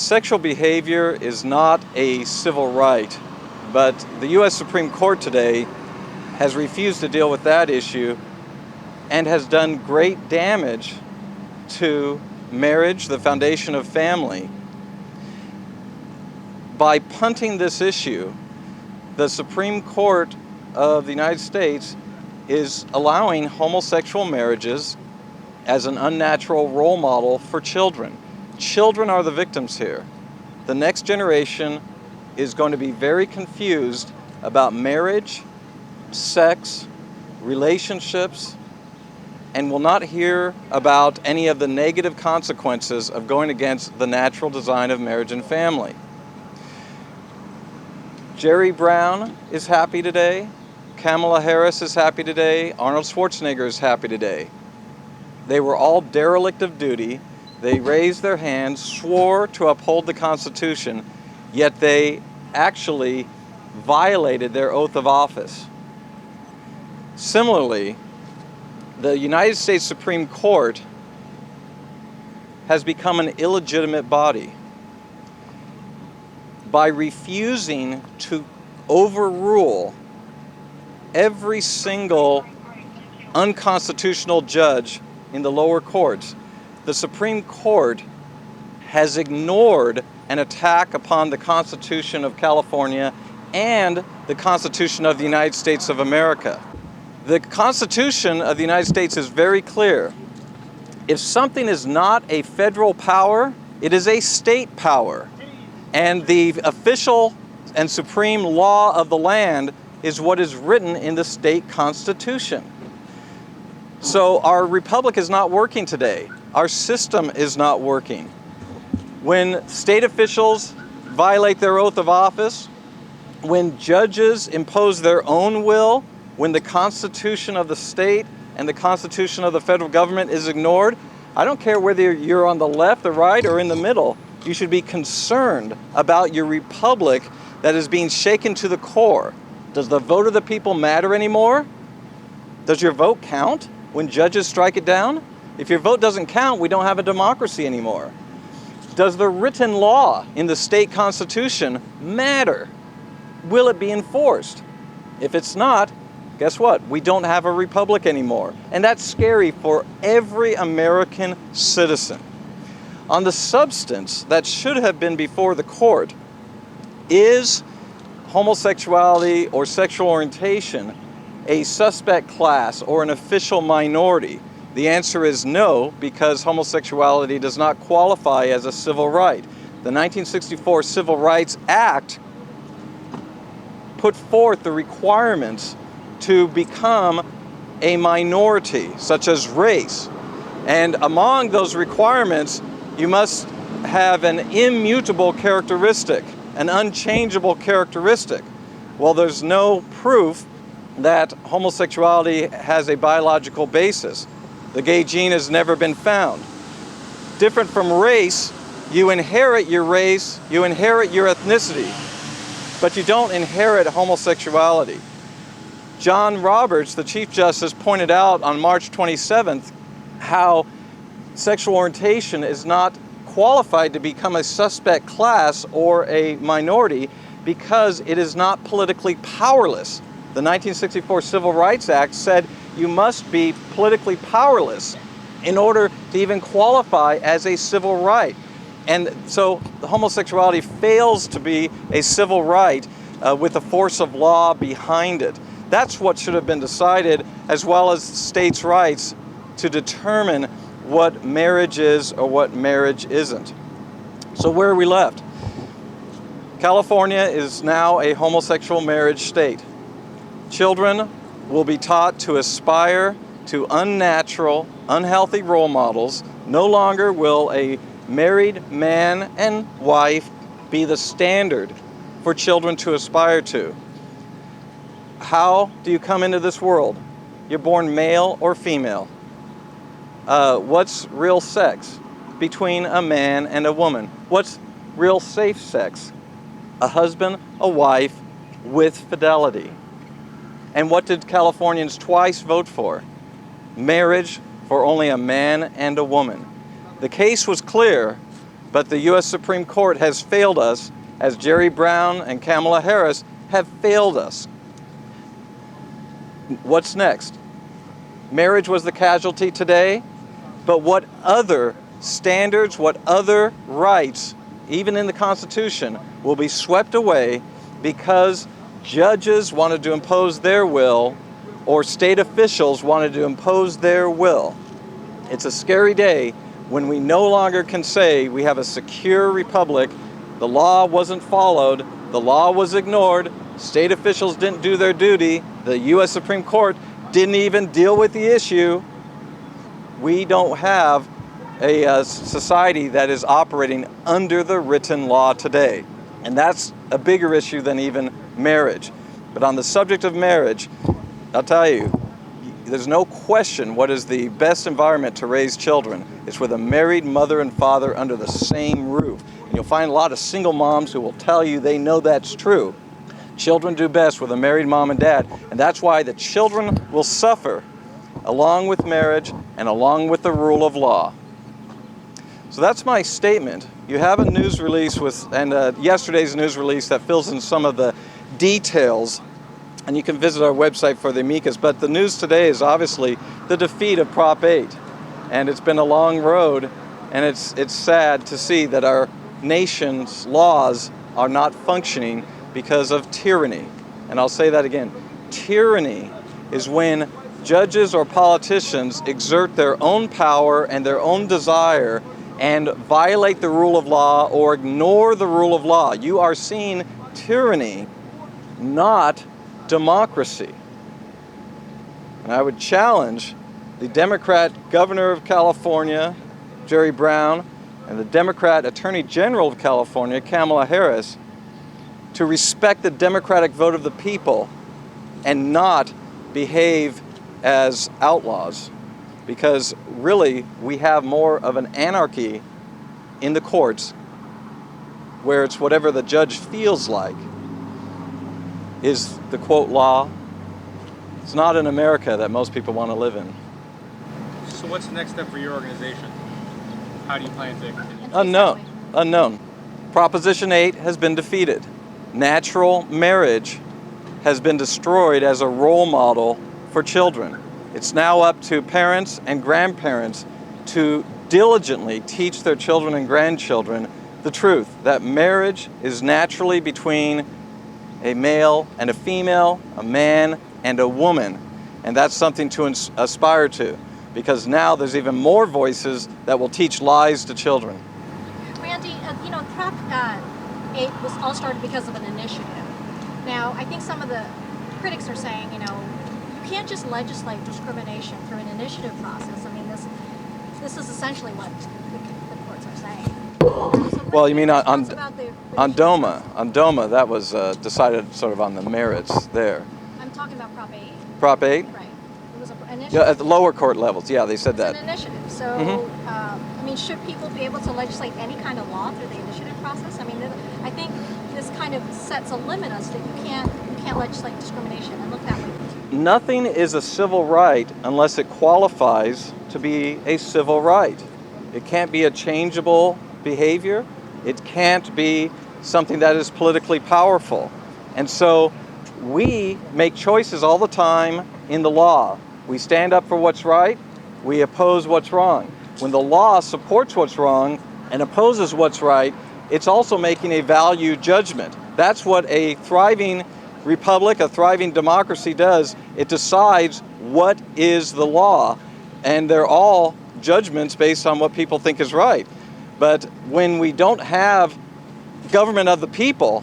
Sexual behavior is not a civil right, but the U.S. Supreme Court today has refused to deal with that issue and has done great damage to marriage, the foundation of family. By punting this issue, the Supreme Court of the United States is allowing homosexual marriages as an unnatural role model for children. Children are the victims here. The next generation is going to be very confused about marriage, sex, relationships, and will not hear about any of the negative consequences of going against the natural design of marriage and family. Jerry Brown is happy today. Kamala Harris is happy today. Arnold Schwarzenegger is happy today. They were all derelict of duty. They raised their hands, swore to uphold the Constitution, yet they actually violated their oath of office. Similarly, the United States Supreme Court has become an illegitimate body. By refusing to overrule every single unconstitutional judge in the lower courts, the Supreme Court has ignored an attack upon the Constitution of California and the Constitution of the United States of America. The Constitution of the United States is very clear. If something is not a federal power, it is a state power. And the official and supreme law of the land is what is written in the state constitution. So our republic is not working today. Our system is not working. When state officials violate their oath of office, when judges impose their own will, when the Constitution of the state and the Constitution of the federal government is ignored, I don't care whether you're on the left, the right, or in the middle, you should be concerned about your republic that is being shaken to the core. Does the vote of the people matter anymore? Does your vote count when judges strike it down? If your vote doesn't count, we don't have a democracy anymore. Does the written law in the state constitution matter? Will it be enforced? If it's not, guess what? We don't have a republic anymore. And that's scary for every American citizen. On the substance that should have been before the court, is homosexuality or sexual orientation a suspect class or an official minority? The answer is no, because homosexuality does not qualify as a civil right. The 1964 Civil Rights Act put forth the requirements to become a minority, such as race. And among those requirements, you must have an immutable characteristic, an unchangeable characteristic. Well, there's no proof that homosexuality has a biological basis. The gay gene has never been found. Different from race, you inherit your race, you inherit your ethnicity, but you don't inherit homosexuality. John Roberts, the Chief Justice, pointed out on March 27th how sexual orientation is not qualified to become a suspect class or a minority because it is not politically powerless. The 1964 Civil Rights Act said you must be politically powerless in order to even qualify as a civil right. And so the homosexuality fails to be a civil right with the force of law behind it. That's what should have been decided, as well as states' rights to determine what marriage is or what marriage isn't. So where are we left? California is now a homosexual marriage state. Children will be taught to aspire to unnatural, unhealthy role models. No longer will a married man and wife be the standard for children to aspire to. How do you come into this world? You're born male or female. What's real sex? Between a man and a woman. What's real safe sex? A husband, a wife with fidelity. And what did Californians twice vote for? Marriage for only a man and a woman. The case was clear, But the U.S. Supreme Court has failed us, as Jerry Brown and Kamala Harris have failed us. What's next? Marriage was the casualty today, but what other standards, what other rights, even in the Constitution, will be swept away because judges wanted to impose their will or state officials wanted to impose their will? It's a scary day when we no longer can say we have a secure republic. The law wasn't followed, the law was ignored, state officials didn't do their duty, the U.S. Supreme Court didn't even deal with the issue. We don't have a society that is operating under the written law today. And that's a bigger issue than even marriage. But on the subject of marriage, I'll tell you, there's no question what is the best environment to raise children. It's with a married mother and father under the same roof. And you'll find a lot of single moms who will tell you they know that's true. Children do best with a married mom and dad, and that's why the children will suffer along with marriage and along with the rule of law. So that's my statement. You have a news release yesterday's news release that fills in some of the details, and you can visit our website for the amicus. But the news today is obviously the defeat of Prop 8, and it's been a long road, and it's sad to see that our nation's laws are not functioning because of tyranny. And I'll say that again. Tyranny is when judges or politicians exert their own power and their own desire and violate the rule of law or ignore the rule of law. You are seeing tyranny, not democracy. And I would challenge the Democrat governor of California, Jerry Brown, and the Democrat Attorney General of California, Kamala Harris, to respect the democratic vote of the people and not behave as outlaws. Because really, we have more of an anarchy in the courts where it's whatever the judge feels like is the quote law. It's not an America that most people want to live in. So what's the next step for your organization? How do you plan to continue? Unknown. Proposition 8 has been defeated. Natural marriage has been destroyed as a role model for children. It's now up to parents and grandparents to diligently teach their children and grandchildren the truth, that marriage is naturally between a male and a female, a man and a woman. And that's something to aspire to, because now there's even more voices that will teach lies to children. Randy, Prop 8 was all started because of an initiative. Now, I think some of the critics are saying, you can't just legislate discrimination through an initiative process. I mean, this is essentially what the courts are saying. So well, you mean on DOMA? On DOMA, that was decided sort of on the merits there. I'm talking about Prop 8. Prop 8? Right. It was an initiative. Yeah, at the lower court levels, yeah, they said that. It's an initiative. So, should people be able to legislate any kind of law through the initiative process? I mean, I think this kind of sets a limit as that you can't legislate discrimination and look that way. Nothing is a civil right unless it qualifies to be a civil right. It can't be a changeable behavior. It can't be something that is politically powerful. And so we make choices all the time in the law. We stand up for what's right. We oppose what's wrong. When the law supports what's wrong and opposes what's right, it's also making a value judgment. That's what a thriving republic, a thriving democracy does. It decides what is the law, and they're all judgments based on what people think is right. But when we don't have government of the people,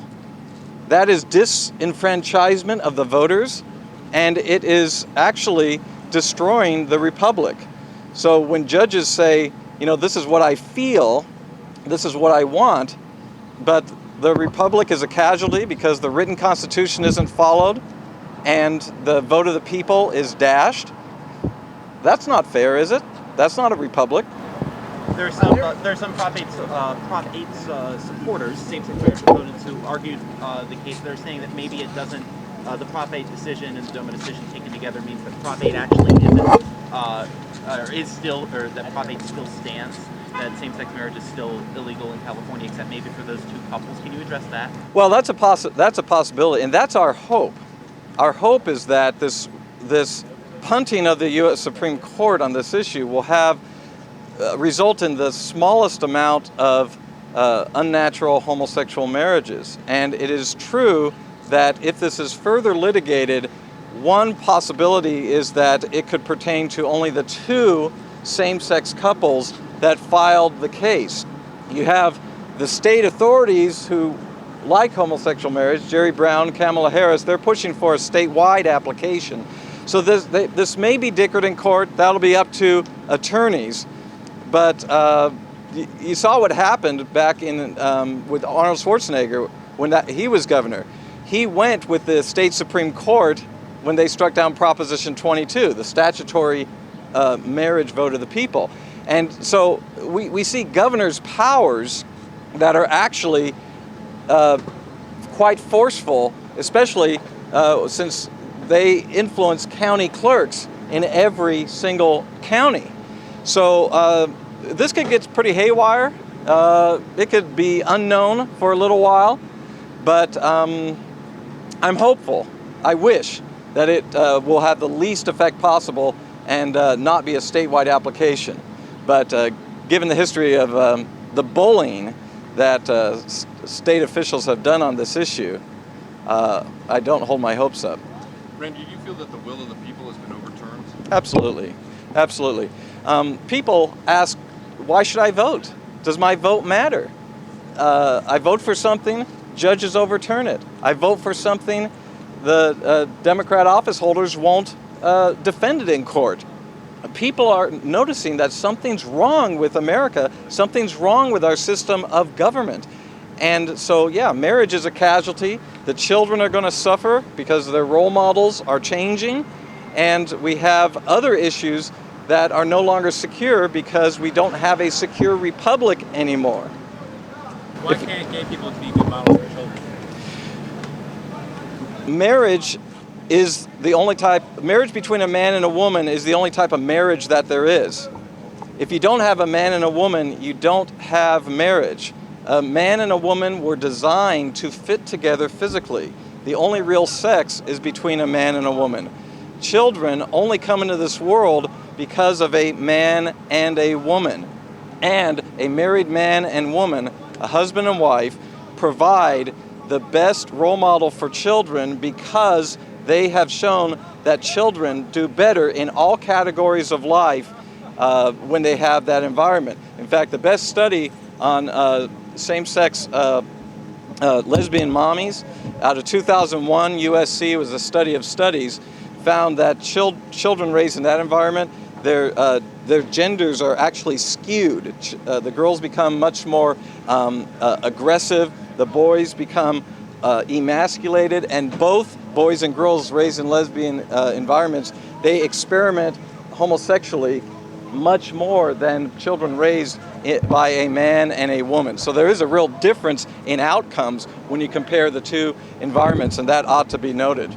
that is disenfranchisement of the voters, and it is actually destroying the republic. So when judges say, this is what I feel, this is what I want, but the republic is a casualty because the written constitution isn't followed and the vote of the people is dashed, that's not fair, is it? That's not a republic. There are some Prop 8's supporters, same-sex marriage opponents, who argued the case. They're saying that maybe it doesn't, the Prop 8 decision and the DOMA decision taken together means that Prop 8 actually isn't or is still, or that Prop 8 still stands, that same-sex marriage is still illegal in California, except maybe for those two couples. Can you address that? Well, that's a possibility, and that's our hope. Our hope is that this punting of the U.S. Supreme Court on this issue will have result in the smallest amount of unnatural homosexual marriages. And it is true that if this is further litigated, one possibility is that it could pertain to only the two same-sex couples that filed the case. You have the state authorities who like homosexual marriage, Jerry Brown, Kamala Harris, they're pushing for a statewide application. So this may be dickered in court. That'll be up to attorneys. But you saw what happened back in with Arnold Schwarzenegger when he was governor. He went with the state Supreme Court when they struck down Proposition 22, the statutory marriage vote of the people. And so we see governors' powers that are actually quite forceful, especially since they influence county clerks in every single county. So this could get pretty haywire. It could be unknown for a little while, but I'm hopeful. I wish that it will have the least effect possible and not be a statewide application. But given the history of the bullying that state officials have done on this issue, I don't hold my hopes up. Randy, do you feel that the will of the people has been overturned? Absolutely, absolutely. People ask, why should I vote? Does my vote matter? I vote for something, judges overturn it. I vote for something, the Democrat office holders won't defend it in court. People are noticing that something's wrong with America, something's wrong with our system of government. And so, yeah, marriage is a casualty. The children are going to suffer because their role models are changing. And we have other issues that are no longer secure because we don't have a secure republic anymore. Why can't gay people be good models for children? Marriage is the only marriage between a man and a woman is the only type of marriage that there is. If you don't have a man and a woman, you don't have marriage. A man and a woman were designed to fit together physically. The only real sex is between a man and a woman. Children only come into this world because of a man and a woman. And a married man and woman, a husband and wife, provide the best role model for children because they have shown that children do better in all categories of life when they have that environment. In fact, the best study on same-sex lesbian mommies out of 2001, USC was a study of studies, found that children raised in that environment, their genders are actually skewed. The girls become much more aggressive, the boys become emasculated, and both boys and girls raised in lesbian environments, they experiment homosexually much more than children raised by a man and a woman. So there is a real difference in outcomes when you compare the two environments, and that ought to be noted.